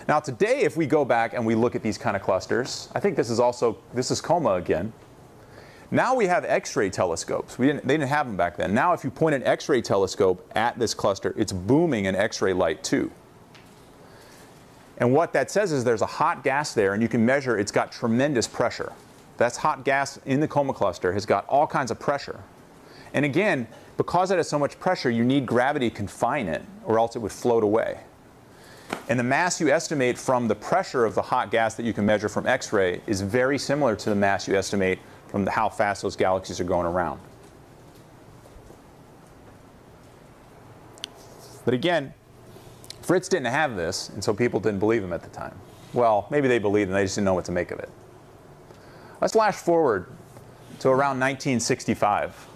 Now today, if we go back and we look at these kind of clusters, I think this is Coma again. Now we have X-ray telescopes. They didn't have them back then. Now if you point an X-ray telescope at this cluster, it's booming in X-ray light too. And what that says is there's a hot gas there, and you can measure it's got tremendous pressure. That's hot gas in the Coma cluster has got all kinds of pressure. And again, because it has so much pressure, you need gravity to confine it, or else it would float away. And the mass you estimate from the pressure of the hot gas that you can measure from X-ray is very similar to the mass you estimate from how fast those galaxies are going around. But again, Fritz didn't have this, and so people didn't believe him at the time. Well, maybe they believed him, they just didn't know what to make of it. Let's flash forward to around 1965.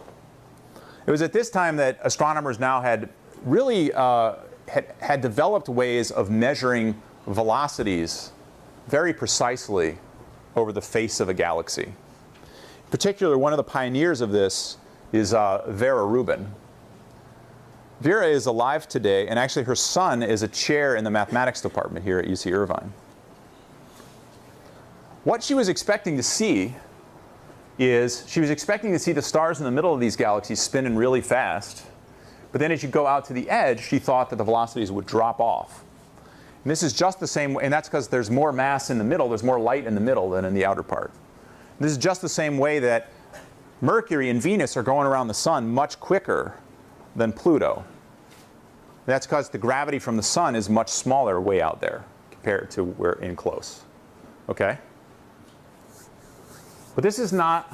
It was at this time that astronomers now had really had developed ways of measuring velocities very precisely over the face of a galaxy. In particular, one of the pioneers of this is Vera Rubin. Vera is alive today, and actually her son is a chair in the mathematics department here at UC Irvine. What she was expecting to see is she was expecting to see the stars in the middle of these galaxies spinning really fast. But then as you go out to the edge, she thought that the velocities would drop off. And this is just the same way, and that's because there's more mass in the middle, there's more light in the middle than in the outer part. And this is just the same way that Mercury and Venus are going around the sun much quicker than Pluto. That's because the gravity from the sun is much smaller way out there compared to where in close. Okay? But this is not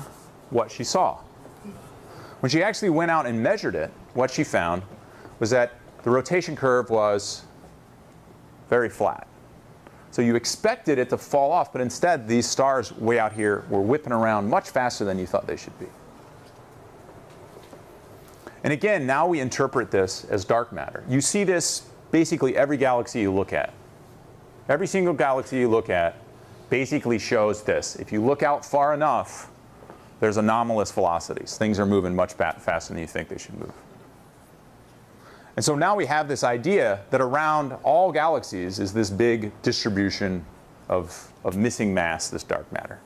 what she saw. When she actually went out and measured it, what she found was that the rotation curve was very flat. So you expected it to fall off, but instead these stars way out here were whipping around much faster than you thought they should be. And again, now we interpret this as dark matter. You see this basically every galaxy you look at. Every single galaxy you look at basically shows this. If you look out far enough, there's anomalous velocities. Things are moving much faster than you think they should move. And so now we have this idea that around all galaxies is this big distribution of missing mass, this dark matter.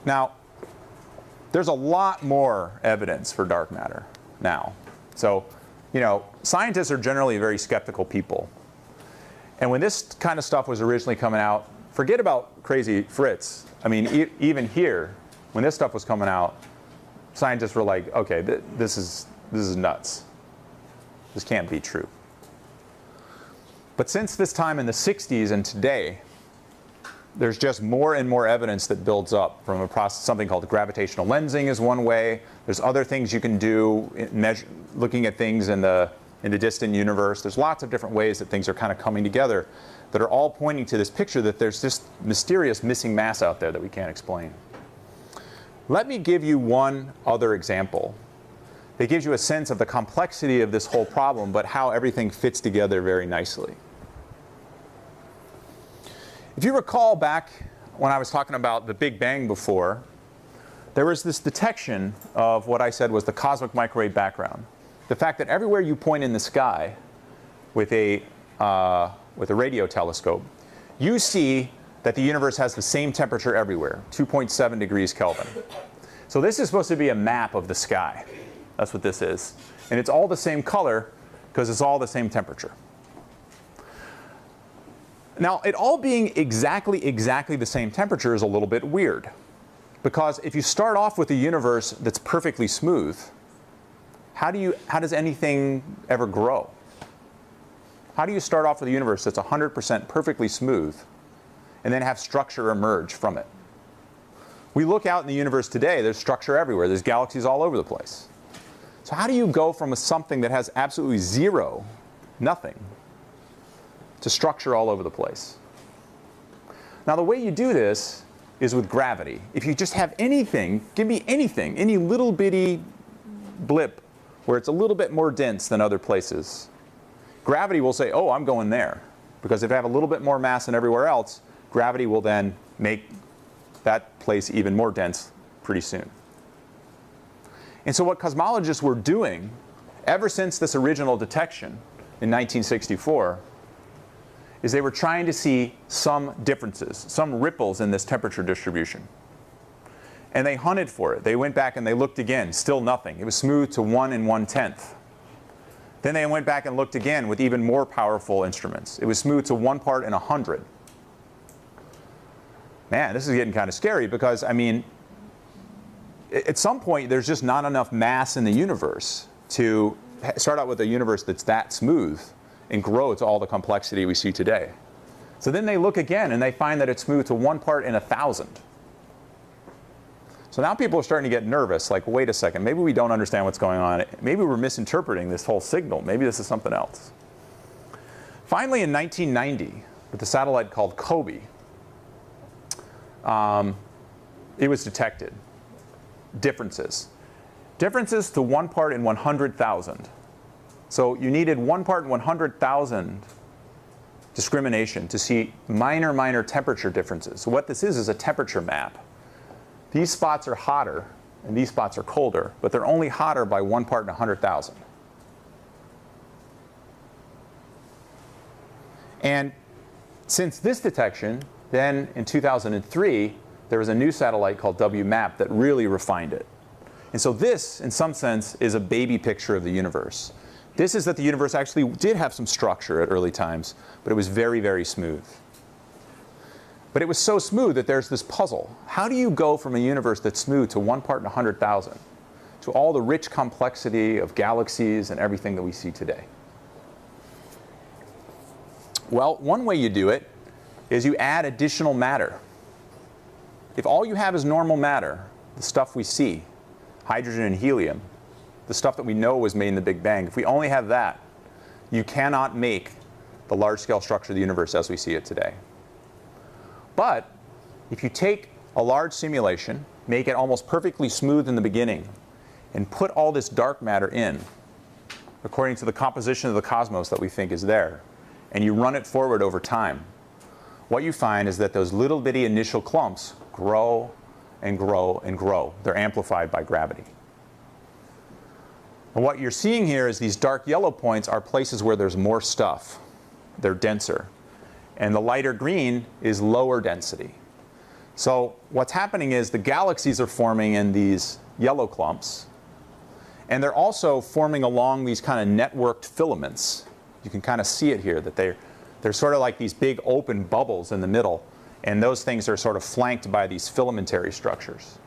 Now, there's a lot more evidence for dark matter now. So, scientists are generally very skeptical people. And when this kind of stuff was originally coming out, forget about crazy Fritz. I mean, even here, when this stuff was coming out, scientists were like, okay, this is nuts. This can't be true. But since this time in the 60s and today, there's just more and more evidence that builds up from a process, something called gravitational lensing is one way. There's other things you can do, looking at things in the in the distant universe. There's lots of different ways that things are kind of coming together that are all pointing to this picture that there's this mysterious missing mass out there that we can't explain. Let me give you one other example that gives you a sense of the complexity of this whole problem, but how everything fits together very nicely. If you recall back when I was talking about the Big Bang before, there was this detection of what I said was the cosmic microwave background. The fact that everywhere you point in the sky with a radio telescope, you see that the universe has the same temperature everywhere, 2.7 degrees Kelvin. So this is supposed to be a map of the sky. That's what this is. And it's all the same color because it's all the same temperature. Now, it all being exactly the same temperature is a little bit weird. Because if you start off with a universe that's perfectly smooth, how does anything ever grow? How do you start off with a universe that's 100% perfectly smooth and then have structure emerge from it? We look out in the universe today, there's structure everywhere. There's galaxies all over the place. So how do you go from something that has absolutely zero, nothing, to structure all over the place? Now the way you do this is with gravity. If you just have anything, give me anything, any little bitty blip where it's a little bit more dense than other places, gravity will say, oh, I'm going there. Because if I have a little bit more mass than everywhere else, gravity will then make that place even more dense pretty soon. And so what cosmologists were doing ever since this original detection in 1964 is they were trying to see some differences, some ripples in this temperature distribution. And they hunted for it. They went back and they looked again, still nothing. It was smooth to 1 1/10. Then they went back and looked again with even more powerful instruments. It was smooth to 1 part in 100. Man, this is getting kind of scary because, I mean, at some point there's just not enough mass in the universe to start out with a universe that's that smooth and grow to all the complexity we see today. So then they look again and they find that it's smooth to 1 part in 1,000. So now people are starting to get nervous, like, wait a second, maybe we don't understand what's going on. Maybe we're misinterpreting this whole signal. Maybe this is something else. Finally, in 1990, with a satellite called COBE, it was detected. Differences to 1 part in 100,000. So you needed 1 part in 100,000 discrimination to see minor temperature differences. So what this is a temperature map. These spots are hotter and these spots are colder, but they're only hotter by 1 part in 100,000. And since this detection, then in 2003, there was a new satellite called WMAP that really refined it. And so this, in some sense, is a baby picture of the universe. This is that the universe actually did have some structure at early times, but it was very smooth. But it was so smooth that there's this puzzle. How do you go from a universe that's smooth to 1 part in 100,000 to all the rich complexity of galaxies and everything that we see today? Well, one way you do it is you add additional matter. If all you have is normal matter, the stuff we see, hydrogen and helium, the stuff that we know was made in the Big Bang, if we only have that, you cannot make the large-scale structure of the universe as we see it today. But if you take a large simulation, make it almost perfectly smooth in the beginning, and put all this dark matter in, according to the composition of the cosmos that we think is there, and you run it forward over time, what you find is that those little bitty initial clumps grow and grow and grow. They're amplified by gravity. And what you're seeing here is these dark yellow points are places where there's more stuff. They're denser. And the lighter green is lower density. So what's happening is the galaxies are forming in these yellow clumps. And they're also forming along these kind of networked filaments. You can kind of see it here, that they're sort of like these big open bubbles in the middle. And those things are sort of flanked by these filamentary structures.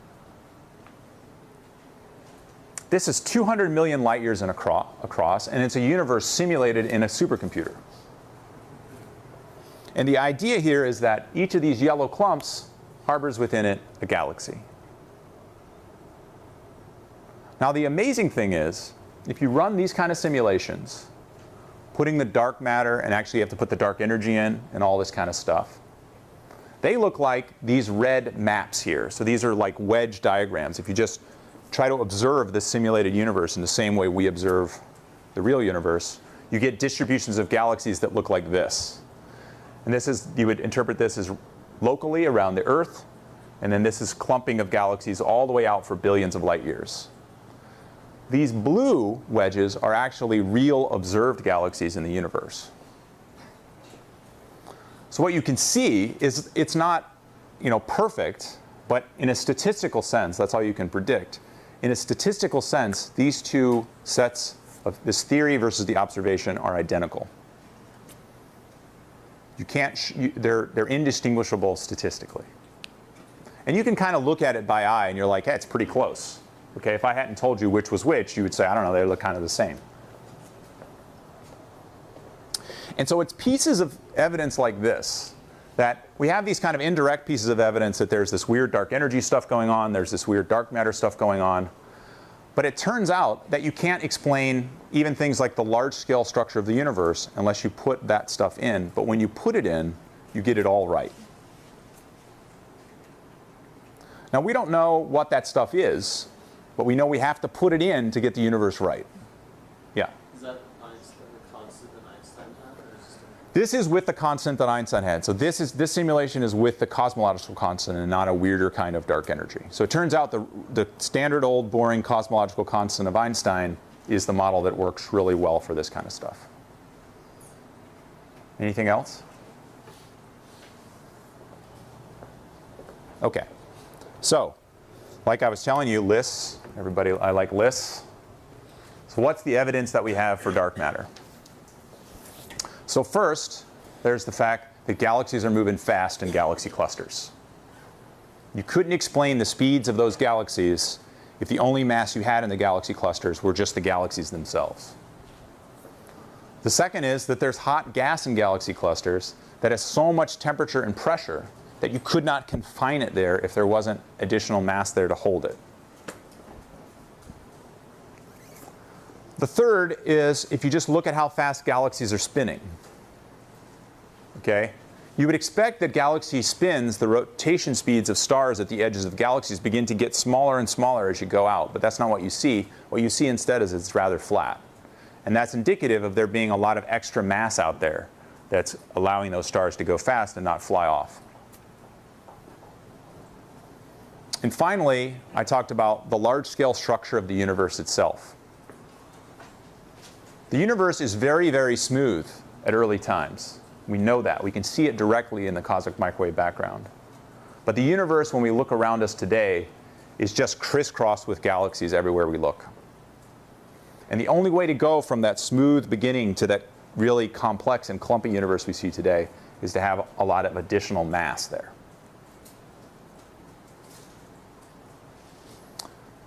This is 200 million light years across, and it's a universe simulated in a supercomputer. And the idea here is that each of these yellow clumps harbors within it a galaxy. Now the amazing thing is, if you run these kind of simulations putting the dark matter, and actually you have to put the dark energy in and all this kind of stuff. They look like these red maps here. So these are like wedge diagrams. If you just try to observe the simulated universe in the same way we observe the real universe, you get distributions of galaxies that look like this. And this is, you would interpret this as locally around the Earth, and then this is clumping of galaxies all the way out for billions of light years. These blue wedges are actually real observed galaxies in the universe. So what you can see is it's not, perfect, but in a statistical sense, that's all you can predict. In a statistical sense, these two sets of this theory versus the observation are identical. You can't, they're indistinguishable statistically. And you can kind of look at it by eye and you're like, hey, it's pretty close. Okay, if I hadn't told you which was which, you would say, I don't know, they look kind of the same. And so it's pieces of evidence like this that we have these kind of indirect pieces of evidence that there's this weird dark energy stuff going on, there's this weird dark matter stuff going on. But it turns out that you can't explain even things like the large-scale structure of the universe unless you put that stuff in. But when you put it in, you get it all right. Now, we don't know what that stuff is, but we know we have to put it in to get the universe right. Yeah? Is that Einstein, the constant that Einstein had? Or is it This is with the constant that Einstein had. So this simulation is with the cosmological constant and not a weirder kind of dark energy. So it turns out the standard old boring cosmological constant of Einstein is the model that works really well for this kind of stuff. Anything else? Okay. So, like I was telling you, lists. Everybody, I like lists. So what's the evidence that we have for dark matter? So first, there's the fact that galaxies are moving fast in galaxy clusters. You couldn't explain the speeds of those galaxies if the only mass you had in the galaxy clusters were just the galaxies themselves. The second is that there's hot gas in galaxy clusters that has so much temperature and pressure that you could not confine it there if there wasn't additional mass there to hold it. The third is if you just look at how fast galaxies are spinning. Okay? You would expect that galaxy spins, the rotation speeds of stars at the edges of galaxies begin to get smaller and smaller as you go out, but that's not what you see. What you see instead is it's rather flat. And that's indicative of there being a lot of extra mass out there that's allowing those stars to go fast and not fly off. And finally, I talked about the large-scale structure of the universe itself. The universe is very, very smooth at early times. We know that. We can see it directly in the cosmic microwave background. But the universe, when we look around us today, is just crisscrossed with galaxies everywhere we look. And the only way to go from that smooth beginning to that really complex and clumpy universe we see today is to have a lot of additional mass there.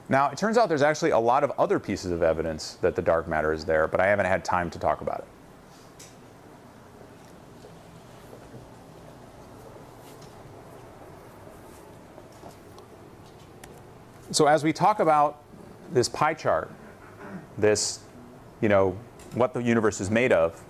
Now, it turns out there's actually a lot of other pieces of evidence that the dark matter is there, but I haven't had time to talk about it. So as we talk about this pie chart, this, what the universe is made of,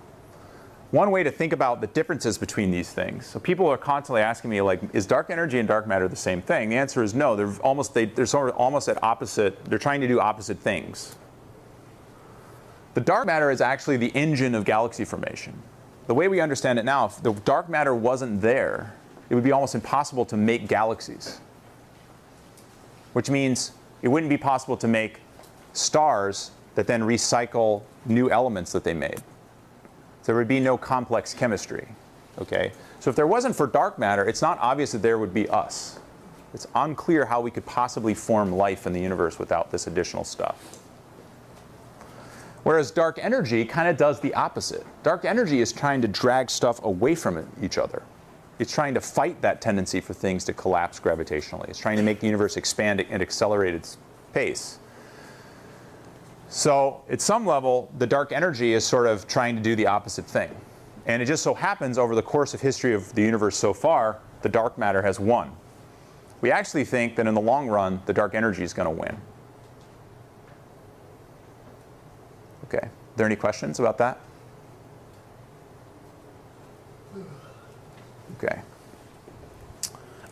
one way to think about the differences between these things. So people are constantly asking me, like, is dark energy and dark matter the same thing? The answer is no. They're sort of almost at opposite. They're trying to do opposite things. The dark matter is actually the engine of galaxy formation. The way we understand it now, if the dark matter wasn't there, it would be almost impossible to make galaxies. Which means it wouldn't be possible to make stars that then recycle new elements that they made. So there would be no complex chemistry. Okay? So if there wasn't for dark matter, it's not obvious that there would be us. It's unclear how we could possibly form life in the universe without this additional stuff. Whereas dark energy kind of does the opposite. Dark energy is trying to drag stuff away from each other. It's trying to fight that tendency for things to collapse gravitationally. It's trying to make the universe expand at accelerated pace. So at some level, the dark energy is sort of trying to do the opposite thing. And it just so happens over the course of history of the universe so far, the dark matter has won. We actually think that in the long run, the dark energy is going to win. Okay. Are there any questions about that?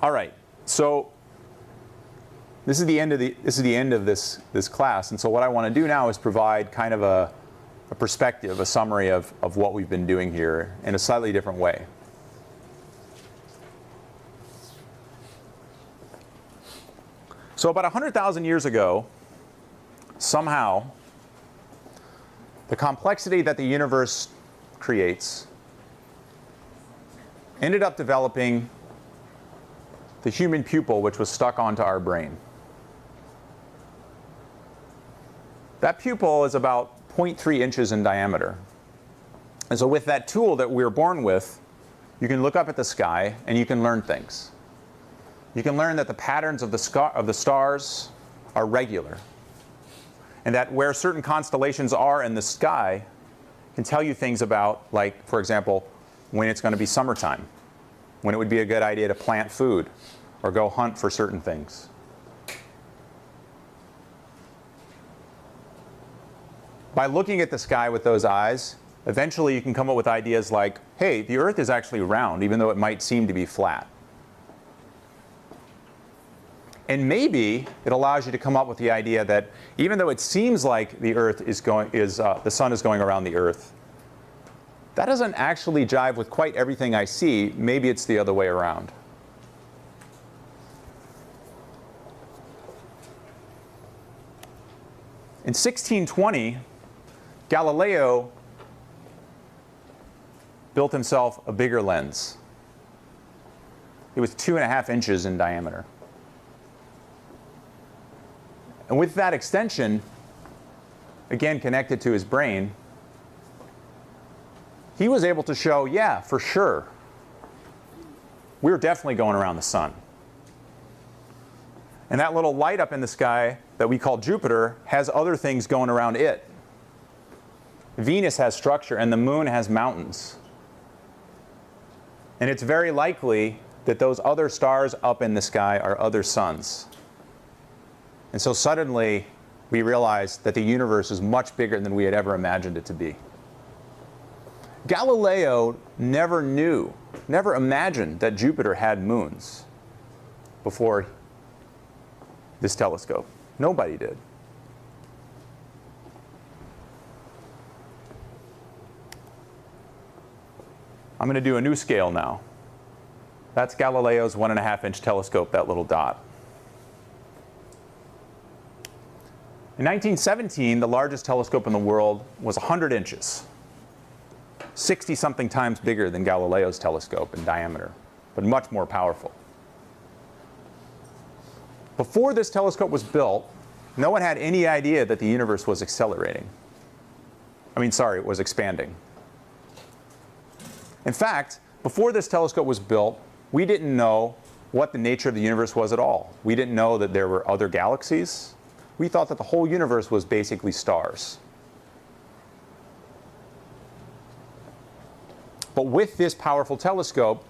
All right, so this is the end of this class, and so what I want to do now is provide kind of a perspective, a summary of what we've been doing here in a slightly different way. So about 100,000 years ago, somehow, the complexity that the universe creates ended up developing the human pupil, which was stuck onto our brain. That pupil is about 0.3 inches in diameter. And so with that tool that we were born with, you can look up at the sky and you can learn things. You can learn that the patterns of the stars are regular, and that where certain constellations are in the sky can tell you things about, like, for example, when it's going to be summertime, when it would be a good idea to plant food or go hunt for certain things. By looking at the sky with those eyes, eventually you can come up with ideas like, hey, the Earth is actually round, even though it might seem to be flat. And maybe it allows you to come up with the idea that even though it seems like the Earth the sun is going around the Earth, that doesn't actually jive with quite everything I see. Maybe it's the other way around. In 1620, Galileo built himself a bigger lens. It was 2.5 inches in diameter. And with that extension, again connected to his brain, he was able to show, yeah, for sure, we're definitely going around the sun. And that little light up in the sky that we call Jupiter has other things going around it. Venus has structure and the moon has mountains. And it's very likely that those other stars up in the sky are other suns. And so suddenly we realized that the universe is much bigger than we had ever imagined it to be. Galileo never imagined that Jupiter had moons before this telescope. Nobody did. I'm going to do a new scale now. That's Galileo's 1.5-inch telescope, that little dot. In 1917, the largest telescope in the world was 100 inches, 60-something times bigger than Galileo's telescope in diameter, but much more powerful. Before this telescope was built, no one had any idea that the universe was accelerating. It was expanding. In fact, before this telescope was built, we didn't know what the nature of the universe was at all. We didn't know that there were other galaxies. We thought that the whole universe was basically stars. But with this powerful telescope,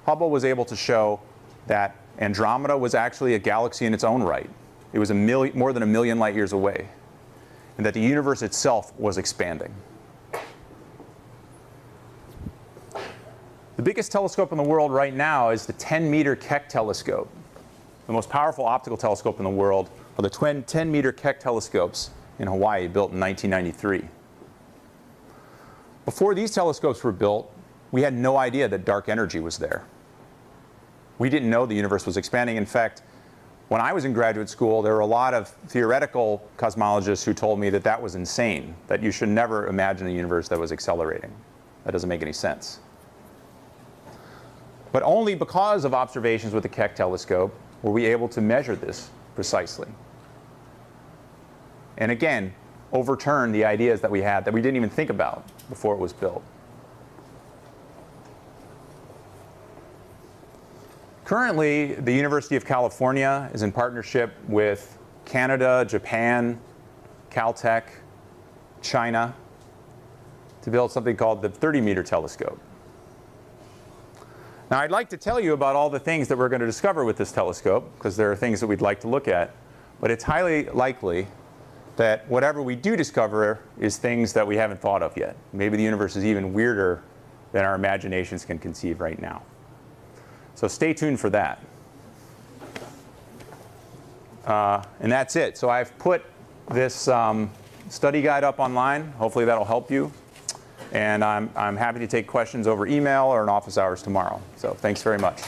Hubble was able to show that Andromeda was actually a galaxy in its own right. It was more than 1 million light years away, and that the universe itself was expanding. The biggest telescope in the world right now is the 10-meter Keck telescope. The most powerful optical telescope in the world are the 10-meter Keck telescopes in Hawaii, built in 1993. Before these telescopes were built, we had no idea that dark energy was there. We didn't know the universe was expanding. In fact, when I was in graduate school, there were a lot of theoretical cosmologists who told me that that was insane, that you should never imagine a universe that was accelerating. That doesn't make any sense. But only because of observations with the Keck telescope were we able to measure this precisely. And again, overturn the ideas that we had that we didn't even think about before it was built. Currently, the University of California is in partnership with Canada, Japan, Caltech, China, to build something called the 30-meter telescope. Now, I'd like to tell you about all the things that we're going to discover with this telescope, because there are things that we'd like to look at. But it's highly likely that whatever we do discover is things that we haven't thought of yet. Maybe the universe is even weirder than our imaginations can conceive right now. So stay tuned for that. And that's it. So I've put this study guide up online. Hopefully that'll help you. And I'm happy to take questions over email or in office hours tomorrow. So thanks very much.